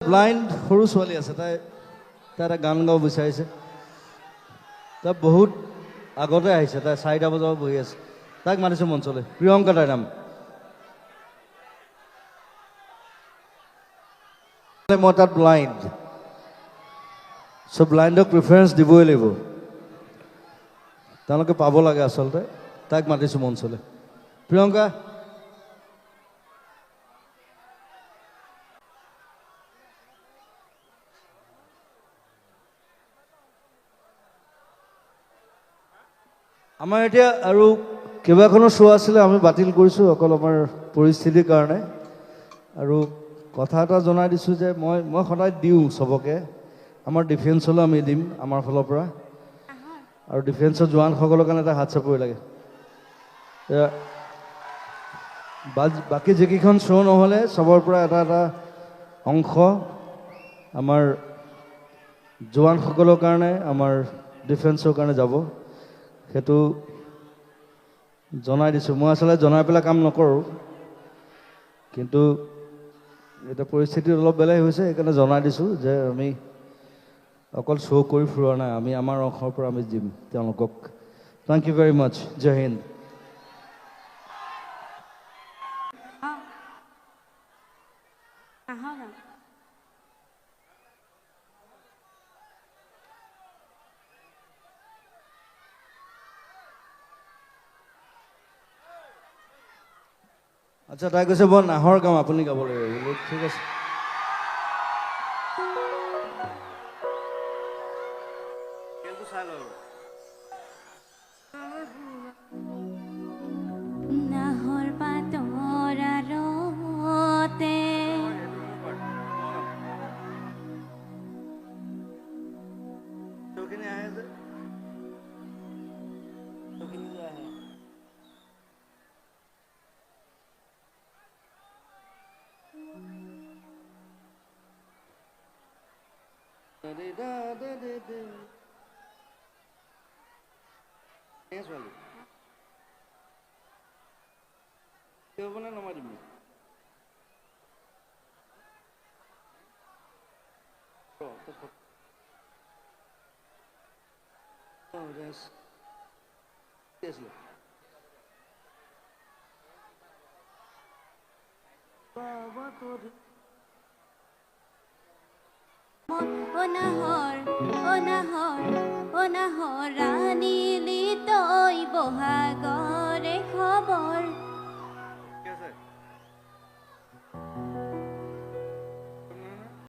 blind সৰু ছোৱালী আছে তাই এটা গান গাব বিচাৰিছে তাই বহুত আগতে আহিছে তাই 4টা বজাৰ বহি আছে তাক মাতিছোঁ মঞ্চলৈ প্ৰিয়ংকা তাইৰ নাম মই তাত ব্লাইণ্ড চ' ব্লাইণ্ডক প্ৰিফাৰেঞ্চ দিবই লাগিব তেওঁলোকে পাব লাগে আচলতে তাক মাতিছোঁ মঞ্চলৈ প্ৰিয়ংকা আমাৰ এতিয়া আৰু কেইবাখনো শ্ব' আছিলে আমি বাতিল কৰিছোঁ অকল আমাৰ পৰিস্থিতিৰ কাৰণে আৰু কথা এটা জনাই দিছোঁ যে মই সদায় দিওঁ চবকে আমাৰ ডিফেন্সলৈ আমি দিম আমাৰ ফালৰ পৰা আৰু ডিফেন্সৰ জোৱানসকলৰ কাৰণে এটা হাত চাপৰি লাগে বাকী যিকেইখন শ্ব' নহ'লে চবৰ পৰা এটা এটা অংশ আমাৰ জোৱানসকলৰ কাৰণে আমাৰ ডিফেন্সৰ কাৰণে যাব সেইটো জনাই দিছোঁ মই আচলতে জনাই পেলাই কাম নকৰোঁ কিন্তু এতিয়া পৰিস্থিতি অলপ বেলেগ হৈছে সেইকাৰণে জনাই দিছোঁ যে আমি অকল শ্ব' কৰি ফুৰা নাই আমি আমাৰ অংশৰ পৰা আমি দিম তেওঁলোকক থেংক ইউ ভেৰি মাছ জয় হিন্দ আচ্ছা তাই কৈছে বৰ নাহৰ গাম আপুনি গাব লাগিব বোলো ঠিক আছে চাই লওঁ নাহৰ পাতৰ আৰতে চৌখিনি আহে যে চৌখিনি যে আহে ছোৱালী মানে নমাই দিম অনাহৰ ৰাণীলি তই বহাগৰে খবৰ